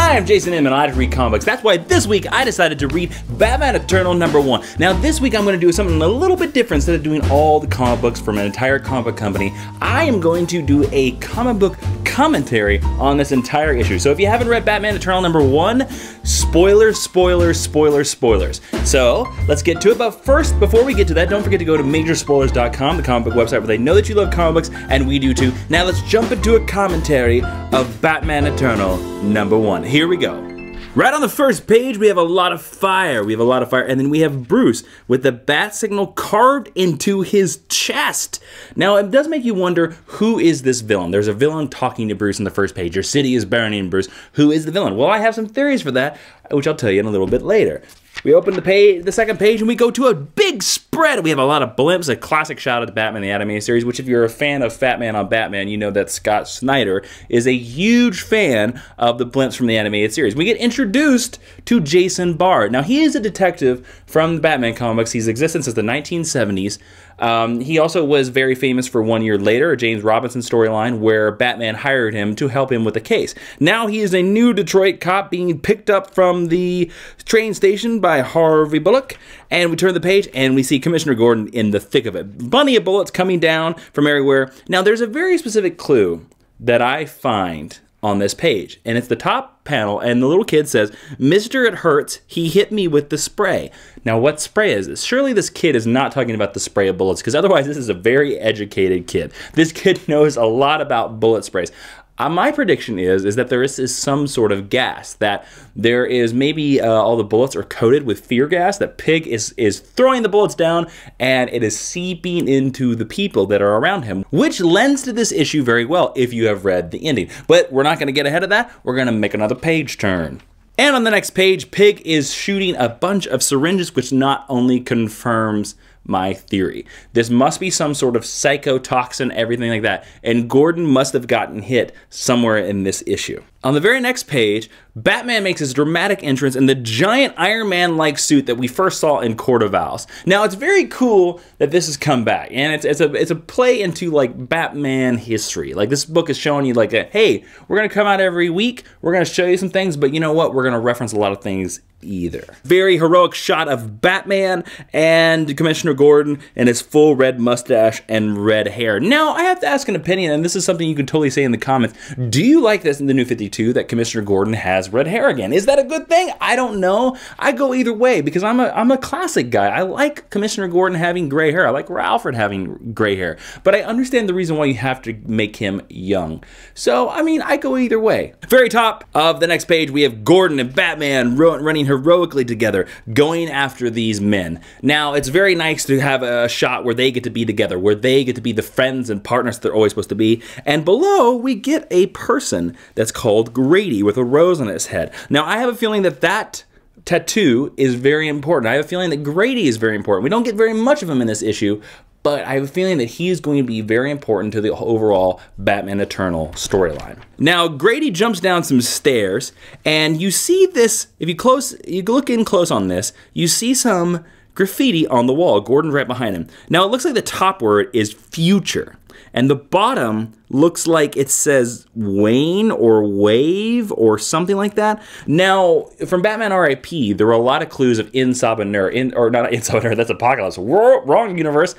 Hi, I'm Jason Inman, I like to read comic books. That's why this week I decided to read Batman Eternal #1. Now this week I'm going to do something a little bit different. Instead of doing all the comic books from an entire comic book company, I am going to do a comic book commentary on this entire issue. So if you haven't read Batman Eternal #1, spoilers, spoilers, spoilers, spoilers. So let's get to it, but first, before we get to that, don't forget to go to majorspoilers.com, the comic book website where they know that you love comic books, and we do too. Now let's jump into a commentary of Batman Eternal #1. Here we go. Right on the first page, we have a lot of fire. And then we have Bruce with the bat signal carved into his chest. Now, it does make you wonder, who is this villain? There's a villain talking to Bruce in the first page. Your city is burning, Bruce. Who is the villain? Well, I have some theories for that, which I'll tell you in a little bit later. We open the second page, and we go to a big spread. We have a lot of blimps, a classic shot of the Batman the Animated Series, which if you're a fan of Fat Man on Batman, you know that Scott Snyder is a huge fan of the blimps from the Animated Series. We get introduced to Jason Bard. Now, he is a detective from the Batman comics. He's existed since the 1970s. He also was very famous for 1 year later, a James Robinson storyline where Batman hired him to help him with a case. Now he is a new Detroit cop being picked up from the train station by Harvey Bullock, and we turn the page and we see Commissioner Gordon in the thick of it. Plenty of bullets coming down from everywhere. Now there's a very specific clue that I find on this page, and it's the top panel, and the little kid says, "Mister, it hurts, he hit me with the spray." Now what spray is this? Surely this kid is not talking about the spray of bullets, because otherwise this is a very educated kid. This kid knows a lot about bullet sprays. My prediction is that there is some sort of gas, that there is maybe all the bullets are coated with fear gas, that Pig is throwing the bullets down and it is seeping into the people that are around him, which lends to this issue very well if you have read the ending. But we're not going to get ahead of that. We're going to make another page turn. And on the next page, Pig is shooting a bunch of syringes, which not only confirms my theory. This must be some sort of psychotoxin, everything like that. And Gordon must have gotten hit somewhere in this issue. On the very next page, Batman makes his dramatic entrance in the giant Iron Man-like suit that we first saw in Court of Owls. Now, it's very cool that this has come back, and it's a play into like Batman history. Like this book is showing you like, hey, we're gonna come out every week, we're gonna show you some things, but you know what? We're gonna reference a lot of things either. Very heroic shot of Batman and Commissioner Gordon and his full red mustache and red hair. Now, I have to ask an opinion, and this is something you can totally say in the comments. Do you like this in the New 52 that Commissioner Gordon has red hair again? Is that a good thing? I don't know. I go either way because I'm a classic guy. I like Commissioner Gordon having gray hair. I like Alfred having gray hair. But I understand the reason why you have to make him young. So, I mean, I go either way. Very top of the next page, we have Gordon and Batman running heroically together, going after these men. Now, it's very nice to have a shot where they get to be together, where they get to be the friends and partners they're always supposed to be. And below, we get a person that's called Grady with a rose on his head. Now, I have a feeling that that tattoo is very important. I have a feeling that Grady is very important. We don't get very much of him in this issue, but I have a feeling that he is going to be very important to the overall Batman Eternal storyline. Now, Grady jumps down some stairs, and you see this, if you look in close on this, you see some graffiti on the wall. Gordon's right behind him. Now, it looks like the top word is future, and the bottom looks like it says Wayne or Wave or something like that. Now, from Batman R.I.P., there were a lot of clues of Insabanur, or not Insabanur, that's Apocalypse, wrong universe,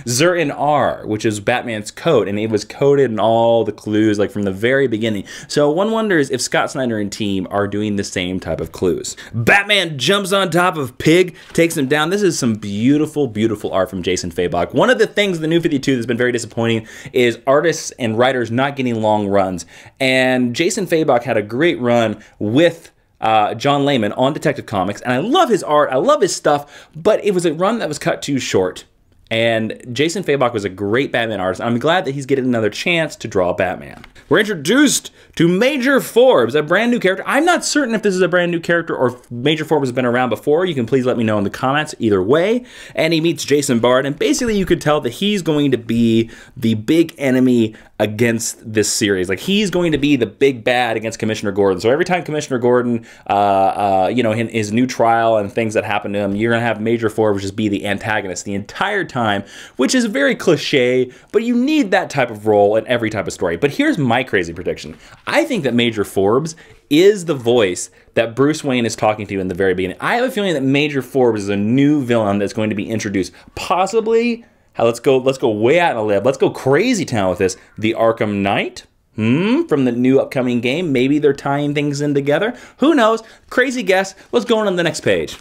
Zur-In R, which is Batman's coat, and it was coded in all the clues, like from the very beginning. So one wonders if Scott Snyder and team are doing the same type of clues. Batman jumps on top of Pig, takes him down. This is some beautiful, beautiful art from Jason Fabok. One of the things in the New 52 that's been very disappointing is artists and writers not getting long runs. And Jason Fabok had a great run with John Layman on Detective Comics, and I love his art, I love his stuff, but it was a run that was cut too short. And Jason Fabok was a great Batman artist. I'm glad that he's getting another chance to draw Batman. We're introduced to Major Forbes, a brand new character. I'm not certain if this is a brand new character or if Major Forbes has been around before. You can please let me know in the comments either way. And he meets Jason Bard, and basically you could tell that he's going to be the big enemy against this series. Like, he's going to be the big bad against Commissioner Gordon. So every time Commissioner Gordon, you know, in his new trial and things that happen to him, you're going to have Major Forbes just be the antagonist the entire time. time, which is very cliche, but you need that type of role in every type of story. But here's my crazy prediction. I think that Major Forbes is the voice that Bruce Wayne is talking to in the very beginning. I have a feeling that Major Forbes is a new villain that's going to be introduced. Possibly, let's go way out in the lib. Let's go crazy town with this. The Arkham Knight? From the new upcoming game. Maybe they're tying things in together. Who knows? Crazy guess. Let's go on the next page.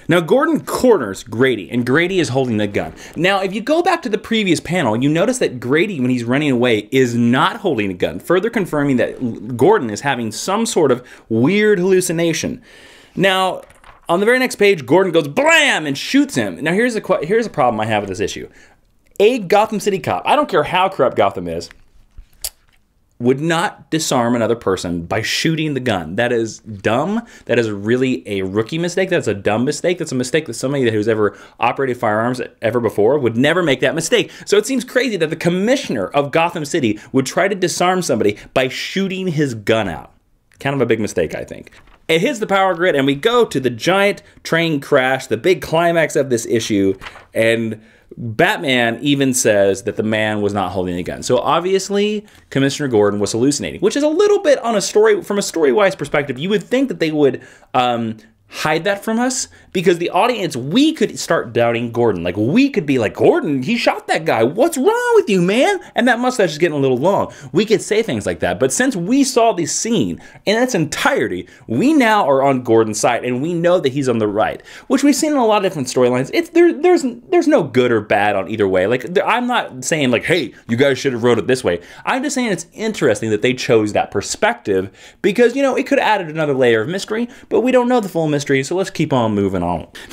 Now, Gordon corners Grady, and Grady is holding the gun. Now, if you go back to the previous panel, you notice that Grady, when he's running away, is not holding a gun, further confirming that Gordon is having some sort of weird hallucination. Now, on the very next page, Gordon goes blam and shoots him. Now, here's a problem I have with this issue. A Gotham City cop, I don't care how corrupt Gotham is, would not disarm another person by shooting the gun. That is dumb. That is really a rookie mistake. That's a dumb mistake. That's a mistake that somebody who's ever operated firearms ever before would never make that mistake. So it seems crazy that the commissioner of Gotham City would try to disarm somebody by shooting his gun out. Kind of a big mistake, I think. It hits the power grid, and we go to the giant train crash, the big climax of this issue, and Batman even says that the man was not holding a gun. So obviously, Commissioner Gordon was hallucinating, which is a little bit on a story, from a story-wise perspective, you would think that they would hide that from us, because the audience, we could start doubting Gordon. Like, we could be like, Gordon, he shot that guy. What's wrong with you, man? And that mustache is getting a little long. We could say things like that. But since we saw the scene in its entirety, we now are on Gordon's side, and we know that he's on the right, which we've seen in a lot of different storylines. There's no good or bad on either way. Like, I'm not saying like, hey, you guys should have wrote it this way. I'm just saying it's interesting that they chose that perspective, because, you know, it could have added another layer of mystery, but we don't know the full mystery, so let's keep on moving on.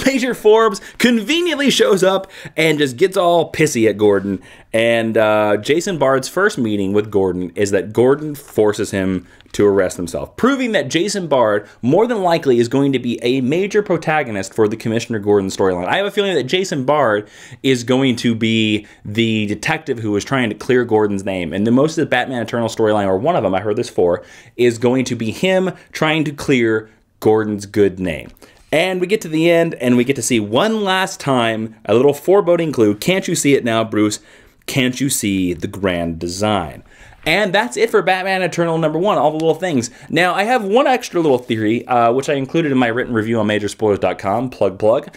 Major Forbes conveniently shows up and just gets all pissy at Gordon, and Jason Bard's first meeting with Gordon is that Gordon forces him to arrest himself, proving that Jason Bard more than likely is going to be a major protagonist for the Commissioner Gordon storyline. I have a feeling that Jason Bard is going to be the detective who is trying to clear Gordon's name, and the most of the Batman Eternal storyline, or one of them, I heard this for, is going to be him trying to clear Gordon's good name. And we get to the end, and we get to see one last time a little foreboding clue. Can't you see it now, Bruce? Can't you see the grand design? And that's it for Batman Eternal #1, all the little things. Now, I have one extra little theory, which I included in my written review on majorspoilers.com, plug.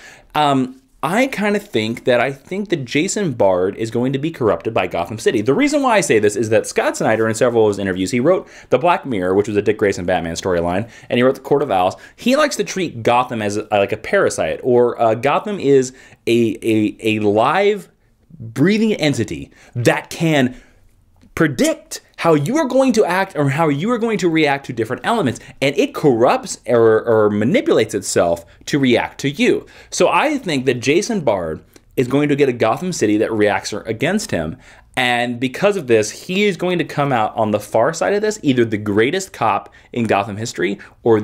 I kind of think that Jason Bard is going to be corrupted by Gotham City. The reason why I say this is that Scott Snyder, in several of his interviews, he wrote The Black Mirror, which was a Dick Grayson Batman storyline, and he wrote The Court of Owls. He likes to treat Gotham as like a parasite, or Gotham is a live, breathing entity that can predict how you are going to act or how you are going to react to different elements, and it corrupts or manipulates itself to react to you. So I think that Jason Bard is going to get a Gotham City that reacts against him, and because of this, he is going to come out on the far side of this, either the greatest cop in Gotham history or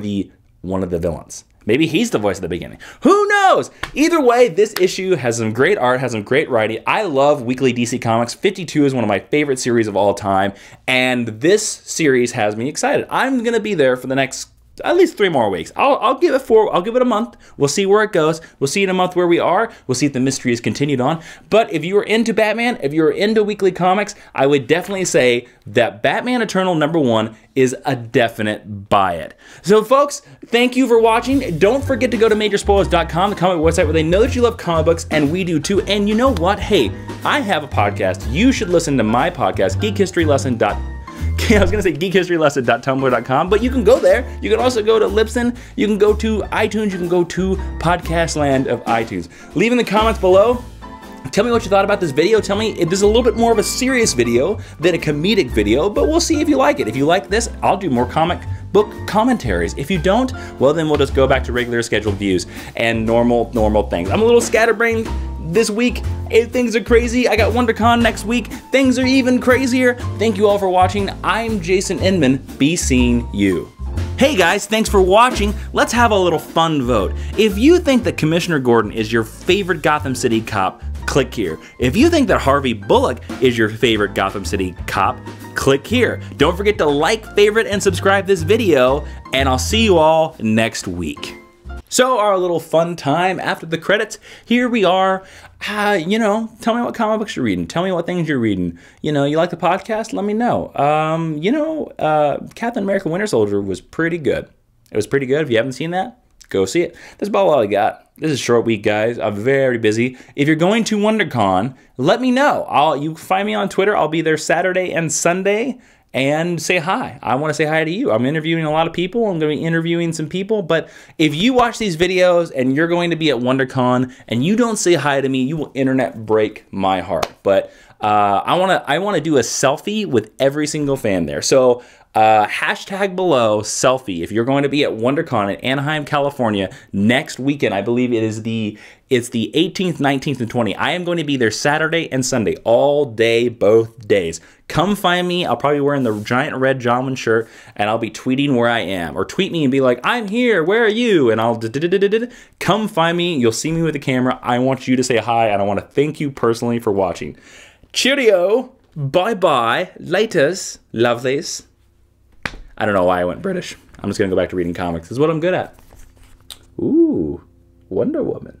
one of the villains. Maybe he's the voice at the beginning. Who knows? Either way, this issue has some great art, has some great writing. I love weekly DC Comics. 52 is one of my favorite series of all time, and this series has me excited. I'm going to be there for the next at least 3 more weeks. I'll give it a month. We'll see where it goes. We'll see in a month where we are. We'll see if the mystery is continued on. But if you are into Batman, if you're into weekly comics, I would definitely say that Batman Eternal #1 is a definite buy it. So folks, thank you for watching. Don't forget to go to majorspoilers.com, the comic website where they know that you love comic books, and we do too. And you know what? Hey, I have a podcast. You should listen to my podcast, I was going to say geekhistorylesson.tumblr.com, but you can go there. You can also go to Libsyn. You can go to iTunes. You can go to Podcast Land of iTunes. Leave in the comments below. Tell me what you thought about this video. Tell me if this is a little bit more of a serious video than a comedic video, but we'll see if you like it. If you like this, I'll do more comic book commentaries. If you don't, well, then we'll just go back to regular scheduled views and normal things. I'm a little scatterbrained this week. Things are crazy. I got WonderCon next week. Things are even crazier. Thank you all for watching. I'm Jason Inman. Be seeing you. Hey guys, thanks for watching. Let's have a little fun vote. If you think that Commissioner Gordon is your favorite Gotham City cop, click here. If you think that Harvey Bullock is your favorite Gotham City cop, click here. Don't forget to like, favorite, and subscribe this video, and I'll see you all next week. So our little fun time after the credits, here we are. You know, tell me what comic books you're reading. Tell me what things you're reading. You know, you like the podcast? Let me know. Captain America Winter Soldier was pretty good. It was pretty good. If you haven't seen that, go see it. That's about all I got. This is a short week, guys. I'm very busy. If you're going to WonderCon, let me know. You can find me on Twitter. I'll be there Saturday and Sunday. And say hi. I want to say hi to you. I'm interviewing a lot of people. I'm going to be interviewing some people. But if you watch these videos and you're going to be at WonderCon and you don't say hi to me, you will internet break my heart. But I want to do a selfie with every single fan there. So hashtag below selfie if you're going to be at WonderCon in Anaheim, California next weekend. I believe it's the 18th, 19th, and 20th. I am going to be there Saturday and Sunday, all day, both days. Come find me. I'll probably be wearing the giant red Jawiin shirt, and I'll be tweeting where I am. Or tweet me and be like, I'm here, where are you? And I'll come find me. You'll see me with the camera. I want you to say hi, and I want to thank you personally for watching. Cheerio. Bye-bye. Laters. Lovelies. I don't know why I went British. I'm just going to go back to reading comics. This is what I'm good at. Ooh, Wonder Woman.